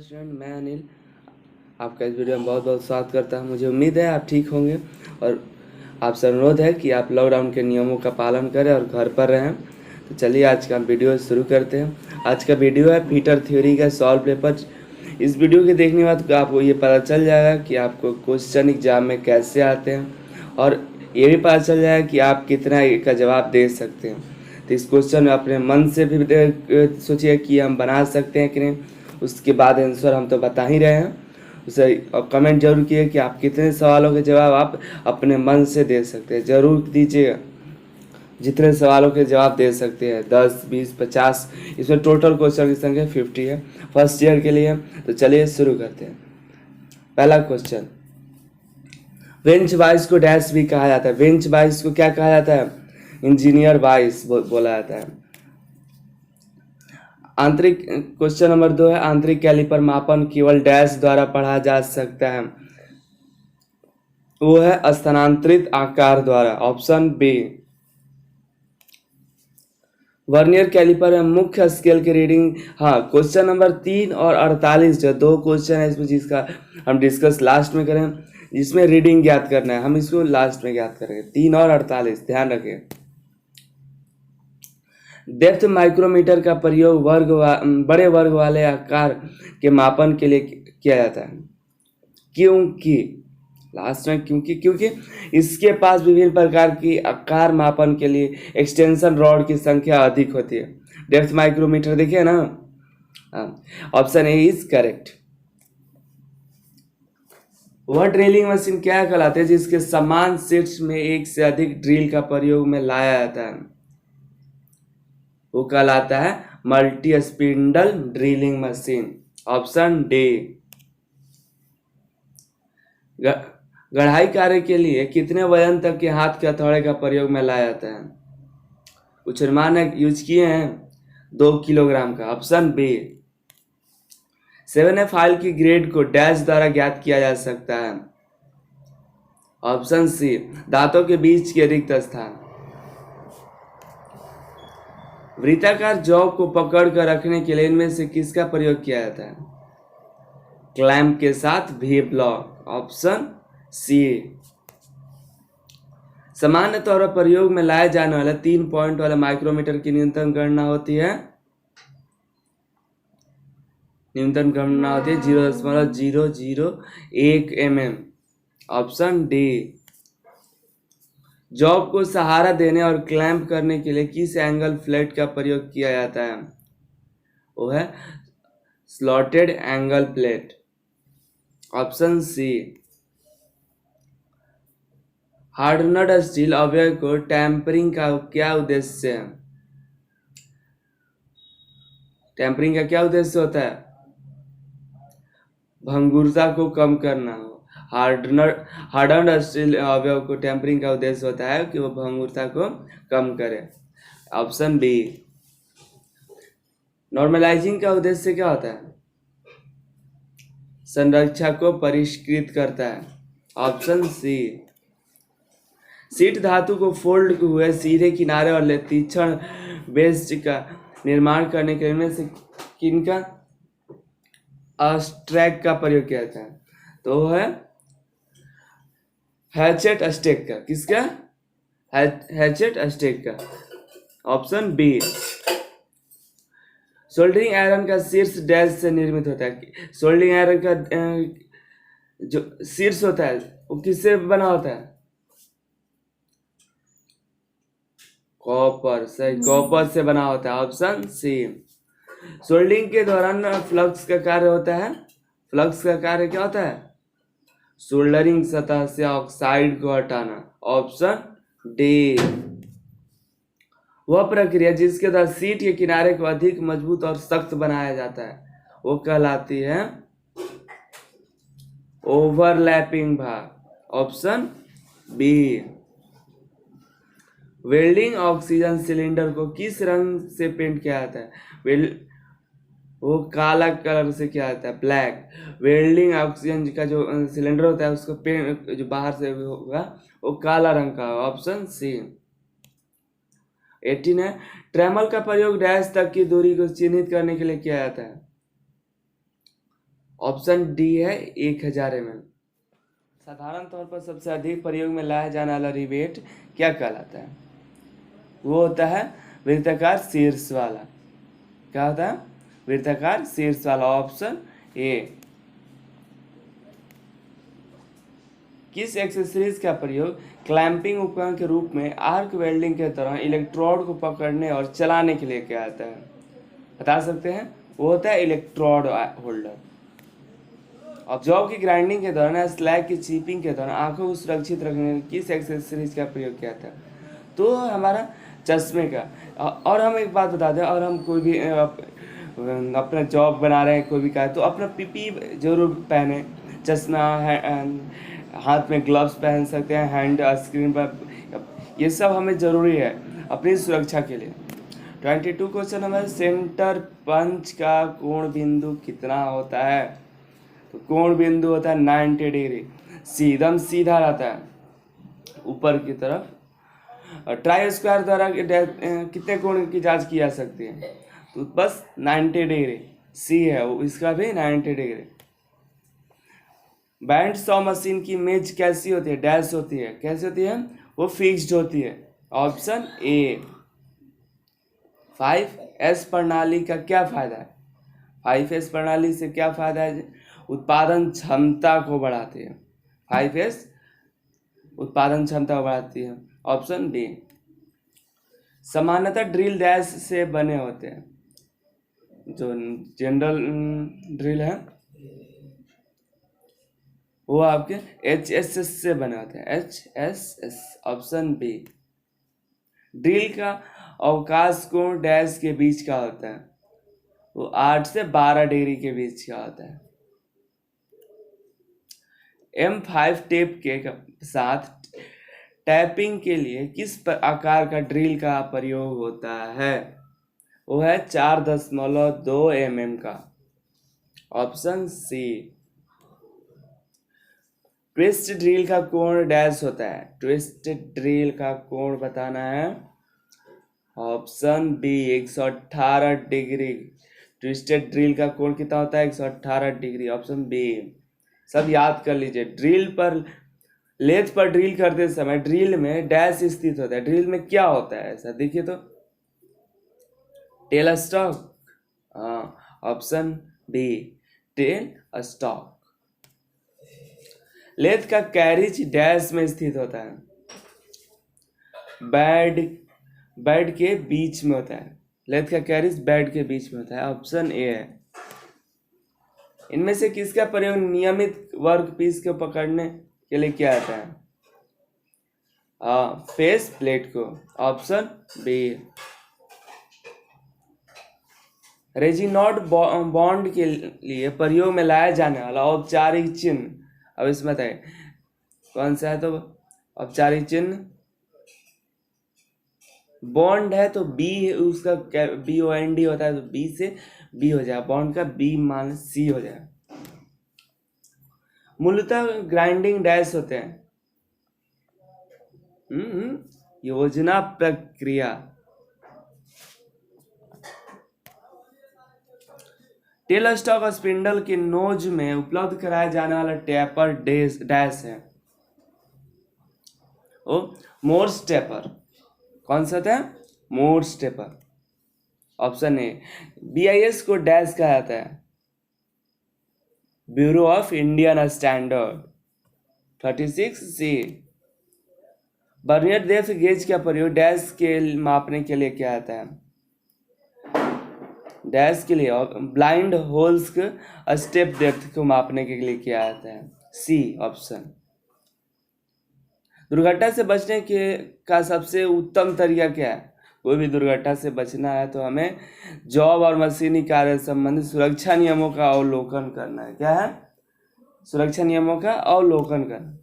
Student, मैं अनिल आपका इस वीडियो में बहुत बहुत स्वागत करता हूं। मुझे उम्मीद है आप ठीक होंगे और आपसे अनुरोध है कि आप लॉकडाउन के नियमों का पालन करें और घर पर रहें। तो चलिए आज का वीडियो शुरू करते हैं। आज का वीडियो है पीटर थ्योरी का सॉल्व पेपर। इस वीडियो के देखने के बाद आपको ये पता चल जाएगा कि आपको क्वेश्चन एग्जाम में कैसे आते हैं और ये भी पता चल जाएगा कि आप कितना का जवाब दे सकते हैं। तो इस क्वेश्चन में अपने मन से भी सोचिए कि हम बना सकते हैं कि नहीं। उसके बाद आंसर हम तो बता ही रहे हैं, उसे कमेंट जरूर किए कि आप कितने सवालों के जवाब आप अपने मन से दे सकते हैं। ज़रूर दीजिएगा, जितने सवालों के जवाब दे सकते हैं 10, 20, 50। इसमें टोटल क्वेश्चन की संख्या 50 है, फर्स्ट ईयर के लिए। तो चलिए शुरू करते हैं। पहला क्वेश्चन, बेंच वाइस को डैश भी कहा जाता है। बेंच वाइस को क्या कहा जाता है? इंजीनियर वाइस बोला जाता है। आंतरिक क्वेश्चन नंबर 2 है, आंतरिक कैलिपर मापन केवल डैश द्वारा पढ़ा जा सकता है। वो है स्थानांतरित आकार द्वारा, ऑप्शन बी। वर्नियर कैलिपर में मुख्य स्केल की रीडिंग, हाँ, क्वेश्चन नंबर 3 और 48 जो दो क्वेश्चन है इसमें जिसका हम डिस्कस लास्ट में करें, जिसमें रीडिंग ज्ञात करना है, हम इसको लास्ट में ज्ञात करेंगे। 3 और 48 ध्यान रखें। डेप्थ माइक्रोमीटर का प्रयोग बड़े वर्ग वाले आकार के मापन के लिए किया जाता है। क्योंकि लास्ट में क्योंकि इसके पास विभिन्न प्रकार की आकार मापन के लिए एक्सटेंशन रॉड की संख्या अधिक होती है। डेप्थ माइक्रोमीटर देखिए ना, ऑप्शन ए इज करेक्ट। वह ड्रिलिंग मशीन क्या कहलाती है जिसके समान शीट्स में एक से अधिक ड्रिल का प्रयोग में लाया जाता है? वो कहलाता है multi spindle drilling machine, option D. गढ़ाई कार्य के लिए कितने वजन तक के हाथ के हथौड़े का प्रयोग में लाया जाता है? कुछ मानक यूज किए हैं 2 किलोग्राम का, ऑप्शन बी। 7A फाइल की ग्रेड को डैश द्वारा ज्ञात किया जा सकता है, ऑप्शन सी। दांतों के बीच के रिक्त स्थान। वृत्ताकार जॉब को पकड़ कर रखने के लिए इनमें से किसका प्रयोग किया जाता है? क्लैंप के साथ भी ब्लॉक, ऑप्शन सी। सामान्य तौर पर प्रयोग में लाए जाने वाले 3 पॉइंट वाले माइक्रोमीटर की न्यूनतम गणना होती है 0.001 mm, ऑप्शन डी। जॉब को सहारा देने और क्लैंप करने के लिए किस एंगल फ्लैट का प्रयोग किया जाता है? वो है slotted angle plate, option C. Hardened steel अवयव को टेम्परिंग का क्या उद्देश्य है? टेम्परिंग का क्या उद्देश्य होता है? भंगुरता को कम करना हो। हार्डनड स्टील अवयव को टेम्परिंग का उद्देश्य होता है कि वो भंगुरता को कम करे, ऑप्शन बी। नॉर्मलाइजिंग का उद्देश्य क्या होता है? संरक्षा को परिष्कृत करता है, ऑप्शन सी। शीट धातु को फोल्ड हुए सीधे किनारे और तीक्ष्ण बेस का निर्माण करने के लिए से किनका स्ट्रैक का प्रयोग किया जाता है? तो वो है हैचेट स्टेक का। किसका? हैचेट स्टेक का, ऑप्शन बी। सोल्डरिंग आयरन का शीर्ष डैश से निर्मित होता है। सोल्डरिंग आयरन का जो शीर्ष होता है वो किससे बना होता है? कॉपर, सही, कॉपर से बना होता है, ऑप्शन सी। सोल्डरिंग के दौरान फ्लक्स का कार्य होता है। फ्लक्स का कार्य क्या होता है? सोल्डरिंग सतह से ऑक्साइड को हटाना, ऑप्शन डी। वह प्रक्रिया जिसके द्वारा शीट के किनारे को अधिक मजबूत और सख्त बनाया जाता है वो कहलाती है ओवरलैपिंग भाग, option B. Welding oxygen cylinder को किस रंग से पेंट किया जाता है? वो काला कलर से किया जाता है, ब्लैक। वेल्डिंग ऑक्सीजन का जो सिलेंडर होता है उसको पेंट जो बाहर से होगा वो काला रंग का, ऑप्शन सी। 18 है, ट्रेमल का प्रयोग डैश तक की दूरी को चिन्हित करने के लिए किया जाता है। ऑप्शन डी है 1000 ml। साधारण तौर पर सबसे अधिक प्रयोग में लाया जाने वाला रिवेट क्या कहलाता है? वो होता है वृत्ताकार शीर्ष वाला। क्या होता है? वृत्ताकार शीर्ष वाला, ऑप्शन ए। किस एक्सेसरीज का प्रयोग क्लैंपिंग उपकरण के रूप में आर्क वेल्डिंग के तरह इलेक्ट्रोड को पकड़ने और चलाने के लिए किया जाता है? बता सकते हैं? वो होता है इलेक्ट्रोड होल्डर। अब जॉब की ग्राइंडिंग के दौरान, स्लैग की चीपिंग के दौरान आंखों को सुरक्षित रखने के किस एक्सेसरीज का प्रयोग किया था? तो हमारा चश्मे का। और हम एक बात बता दें, और हम कोई भी अपना जॉब बना रहे हैं, कोई भी का, तो अपना पीपी जरूर पहने। चश्मा, हाथ में ग्लव्स पहन सकते हैं, हैंड स्क्रीन पर, ये सब हमें ज़रूरी है अपनी सुरक्षा के लिए। 22 क्वेश्चन नंबर, सेंटर पंच का कोण बिंदु कितना होता है? तो कोण बिंदु होता है 90 डिग्री, एकदम सीधा रहता है ऊपर की तरफ। ट्राई स्क्वायर द्वारा कितने कोण की जांच की जा सकती है? तो बस 90 डिग्री, सी है इसका भी 90 डिग्री। बैंड सॉ मशीन की मेज कैसी होती है? डैश होती है। कैसी होती है? वो फिक्स्ड होती है, ऑप्शन ए। 5S प्रणाली का क्या फायदा है? 5S प्रणाली से क्या फायदा है? उत्पादन क्षमता को बढ़ाती है। 5S उत्पादन क्षमता को बढ़ाती है, ऑप्शन डी। सामान्यतः ड्रिल डैश से बने होते हैं। जो जनरल ड्रिल है वो आपके HSS से बने होते हैं, HSS, ऑप्शन बी। ड्रिल का अवकाश कोण डैश के बीच का होता है? वो 8 से 12 डिग्री के बीच का होता है। M5 टेप के साथ टैपिंग के लिए किस आकार का ड्रिल का प्रयोग होता है? वो है 4.2 mm का, ऑप्शन सी। ट्विस्ट ड्रिल का कोण डैश होता है? ट्विस्ट ड्रिल का कोण बताना है, option B, 118 degree. Twisted drill का कोण कितना होता है? 118 डिग्री, ऑप्शन बी। सब याद कर लीजिए। ड्रिल पर, लेथ पर ड्रिल करते समय ड्रिल में डैश स्थित होता है। ड्रिल में क्या होता है ऐसा? देखिए तो, टेल स्टॉक, हाँ, option B, tail stock. Lathe का कैरिज डैश में स्थित होता है? बेड के बीच में होता है। लेथ का कैरिज बेड के बीच में होता है, ऑप्शन ए है। इनमें से किसका प्रयोग नियमित वर्क पीस को पकड़ने के लिए किया जाता है? फेस प्लेट को, ऑप्शन बी। रेजिनॉड बॉन्ड के लिए प्रयोग में लाया जाने वाला औपचारिक चिन्ह, अब इसमें बताइए कौन सा है? तो औपचारिक चिन्ह बॉन्ड है तो बी, उसका BOND होता है, तो बी से बी हो जाए, बॉन्ड का बी मान सी हो जाए। मूलतः ग्राइंडिंग डैश होते हैं योजना प्रक्रिया। टेल स्टॉक स्पिंडल के नोज में उपलब्ध कराया जाने वाला टेपर डैश है? Oh Morse taper. कौन सा था? Morse taper, option A. BIS को डैश कहा जाता है? Bureau of Indian Standard. 36C। Vernier depth gauge का प्रयोग डैश के मापने के लिए किया जाता है? डैश के लिए ब्लाइंड होल्स के स्टेप डेप्थ को मापने के लिए किया जाता है, सी, ऑप्शन। दुर्घटना से बचने का सबसे उत्तम तरीका क्या है? कोई भी दुर्घटना से बचना है तो हमें जॉब और मशीनी कार्य संबंधित सुरक्षा नियमों का अवलोकन करना है। क्या है? सुरक्षा नियमों का अवलोकन करना।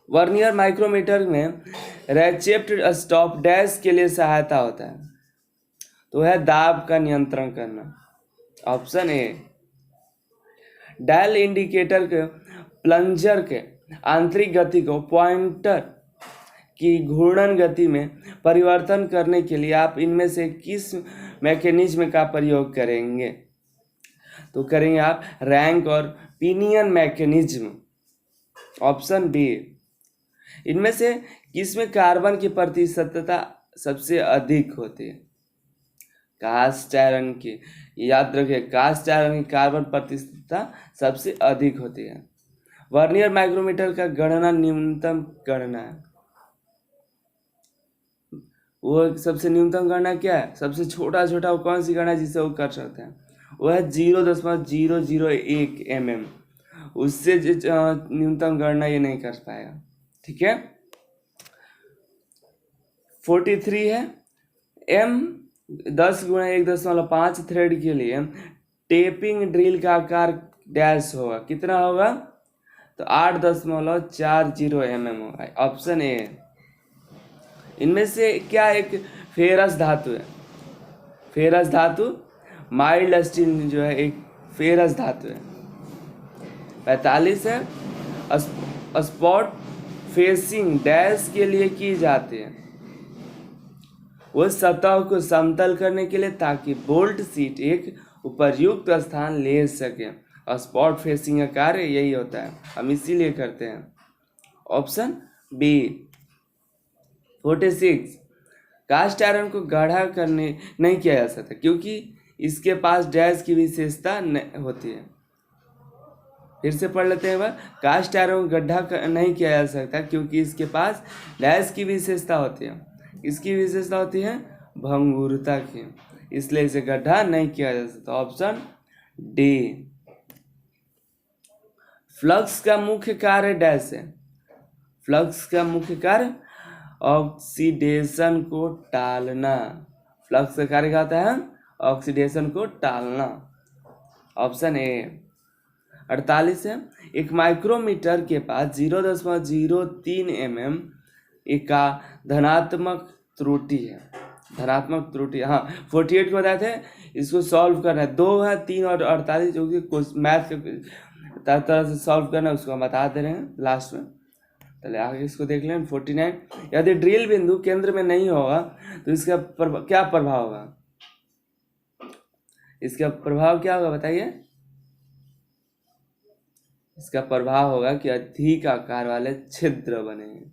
वर्नियर माइक्रोमीटर में रेचेप्ड स्टॉप डैश के लिए सहायता होता है? तो है दाब का नियंत्रण करना, ऑप्शन ए। डायल इंडिकेटर के प्लंजर के आंतरिक गति को पॉइंटर की घूर्णन गति में परिवर्तन करने के लिए आप इनमें से किस मैकेनिज्म का प्रयोग करेंगे? तो करेंगे आप रैंक और पिनियन मैकेनिज्म, ऑप्शन बी। इनमें से किसमें कार्बन की प्रतिशतता सबसे अधिक होती है? कास्ट आयरन की, याद रखिए कास्ट आयरन की कार्बन प्रतिशतता सबसे अधिक होती है। वर्नियर माइक्रोमीटर का गणना न्यूनतम गणना है, वो सबसे न्यूनतम गणना क्या है? सबसे छोटा वो कौन सी गणना जिससे वो कर सकते हैं? वो है 0.001 mm। उससे न्यूनतम गणना ये नहीं कर पाएगा। ठीक है। 43 है m 10 × 1.5 थ्रेड के लिए टेपिंग ड्रिल का आकार डैश होगा, कितना होगा? तो 8.40 mm होगा, ऑप्शन ए। इनमें से क्या एक फेरस धातु है? फेरस धातु, माइल्ड स्टील जो है एक फेरस धातु है। 45 है स्पॉट फेसिंग डैश के लिए की जाती है, वो सतह को समतल करने के लिए ताकि बोल्ट सीट एक उपयुक्त स्थान ले सके। और स्पॉट फेसिंग का कार्य यही होता है, हम इसीलिए करते हैं, ऑप्शन बी। 46 कास्ट आयरन को गाढ़ा करने नहीं किया जा सकता क्योंकि इसके पास डैश की विशेषता होती है। फिर से पढ़ लेते हैं एक बार। कास्ट आयरन को गड्ढा नहीं किया जा सकता क्योंकि इसके पास डैश की विशेषता होती है। इसकी विशेषता होती है भंगुरता की, इसलिए इसे गड्ढा नहीं किया जा सकता, ऑप्शन डी। फ्लक्स का मुख्य कार्य डैश है। फ्लक्स का मुख्य कार्य ऑक्सीडेशन को टालना। फ्लक्स का कार्य क्या होता है? ऑक्सीडेशन को टालना, ऑप्शन ए। 48 है एक माइक्रोमीटर के पास 0.03 mm का धनात्मक त्रुटि है। धनात्मक त्रुटि, हाँ 48 को बताए थे, इसको सॉल्व करना है। 2 है 3 और 48 जो कि मैथ के तरह से सॉल्व करना है, उसको हम बता दे रहे हैं लास्ट में। चलिए आगे इसको देख लें। 49 यदि ड्रिल बिंदु केंद्र में नहीं होगा तो इसका क्या प्रभाव होगा? इसका प्रभाव क्या होगा बताइए? इसका प्रभाव होगा कि अधिक आकार वाले छिद्र बनेंगे।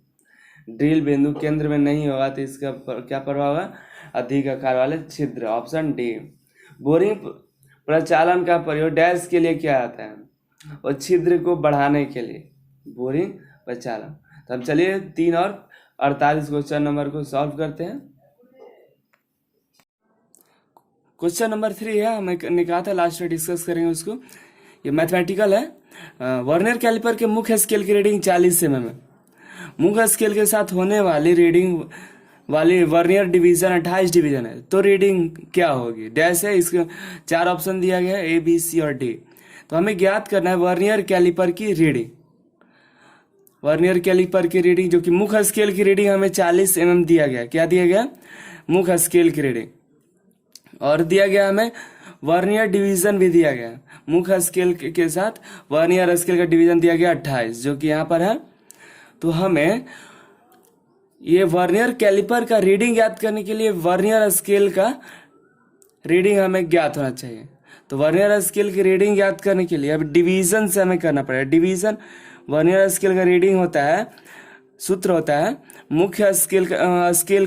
ड्रिल बिंदु केंद्र में नहीं होगा तो इसका क्या प्रभाव होगा? अधिक आकार वाले छिद्र, ऑप्शन डी। बोरिंग प्रचालन का प्रयोग डैश के लिए किया जाता है और छिद्र को बढ़ाने के लिए, बोरिंग प्रचालन। तो अब चलिए 3 और 48 क्वेश्चन नंबर को सॉल्व करते हैं। क्वेश्चन नंबर 3 है, हमने कहा था लास्ट में डिस्कस करेंगे उसको। ये मैथमेटिकल है। वर्नियर कैलिपर के मुख्य स्केल की रीडिंग 40 mm है। मुख्य स्केल के साथ होने वाली रीडिंग वाली वर्नियर डिवीजन 28 डिवीजन है, तो रीडिंग क्या होगी? डैश है, इसके 4 ऑप्शन दिया गया है, ए बी सी और डी। तो हमें ज्ञात करना है वर्नियर कैलिपर की रीडिंग। वर्नियर कैलिपर की रीडिंग जो कि मुख्य स्केल की रीडिंग हमें 40 mm दिया गया। क्या दिया गया? मुख्य स्केल की रीडिंग। और दिया गया हमें वर्नियर डिवीजन भी दिया गया। मुख्य स्केल के साथ वर्नियर स्केल का डिवीजन दिया गया 28, जो कि यहाँ पर है। तो हमें ये वर्नियर कैलिपर का रीडिंग ज्ञात करने के लिए वर्नियर स्केल का रीडिंग हमें ज्ञात होना चाहिए। तो वर्नियर स्केल की रीडिंग ज्ञात करने के लिए अब डिवीजन से हमें करना पड़ेगा। डिवीजन वर्नियर स्केल का रीडिंग होता है, सूत्र होता है मुख्य स्केल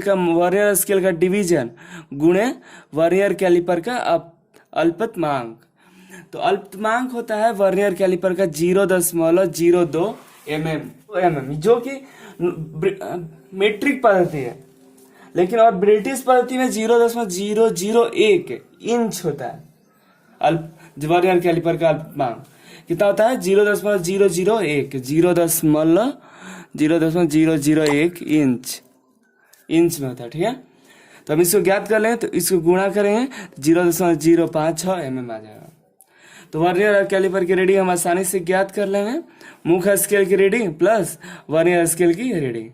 का वर्नियर स्केल का डिवीजन गुणे वर्नियर कैलिपर का अल्पतमांक। तो अल्पतमांक होता है वर्नियर कैलिपर का 0.02 mm, जो कि मीट्रिक पद्धति है, लेकिन और ब्रिटिश पद्धति में 0.001 इंच होता है। वर्नियर कैलिपर का अल्पतमांक कितना होता है? 0.001 0.001 इंच में होता है। ठीक है, तो हम इसको ज्ञात कर लें, तो इसको गुणा करेंगे 0.056 mm आ जाएगा। तो वर्नियर कैलिपर की रीडिंग हम आसानी से ज्ञात कर लेंगे। मुख्य स्केल की रीडिंग प्लस वर्नियर स्केल की रीडिंग,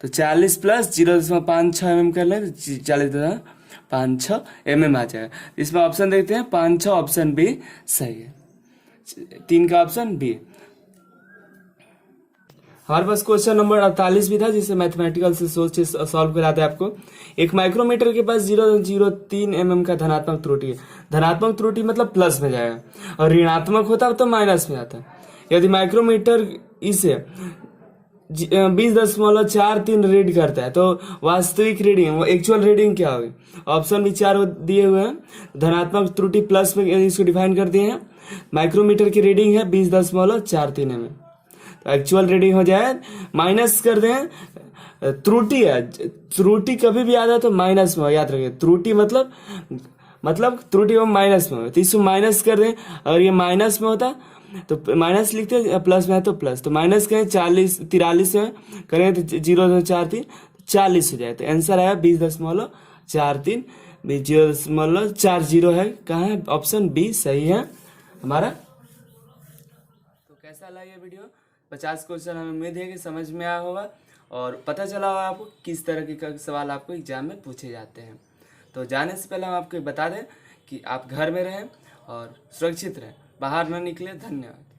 तो 40 प्लस 0.56 mm कर लें, 40.56 mm आ जाएगा। इसमें ऑप्शन देखते हैं, 5 ऑप्शन बी सही है, 3 का ऑप्शन बी। हमारे पास क्वेश्चन नंबर 48 भी था, जिसे मैथमेटिकल से सोच के सॉल्व कराते हैं आपको। एक माइक्रोमीटर के पास 0.03 mm का धनात्मक त्रुटि है। धनात्मक त्रुटि मतलब प्लस में जाएगा, और ऋणात्मक होता है तो माइनस में आता है। यदि माइक्रोमीटर इसे 20.43 रीड करता है तो वास्तविक रीडिंग, एक्चुअल रीडिंग क्या होगी? ऑप्शन भी 4 दिए हुए हैं। धनात्मक त्रुटि प्लस में इसको डिफाइन कर दिए हैं। माइक्रोमीटर की रीडिंग है 20.43 mm। तो एक्चुअल रीडिंग हो जाए, माइनस कर दें, त्रुटि है, त्रुटि कभी भी आता है तो माइनस में हो, याद रखिए। त्रुटि मतलब त्रुटि में माइनस में हो, तो इसको माइनस कर दें। अगर ये माइनस में होता तो माइनस लिखते हैं, प्लस में है तो प्लस, तो माइनस करें 43 में करें तो 0.43 40 हो जाए। तो आंसर आया 20.43, 0.40 है। कहाँ है? ऑप्शन बी सही है हमारा। तो कैसा लगा ये वीडियो? 50 क्वेश्चन हमें उम्मीद है कि समझ में आया होगा और पता चला होगा आपको किस तरह के सवाल आपको एग्जाम में पूछे जाते हैं। तो जाने से पहले हम आपको बता दें कि आप घर में रहें और सुरक्षित रहें, बाहर न निकले। धन्यवाद।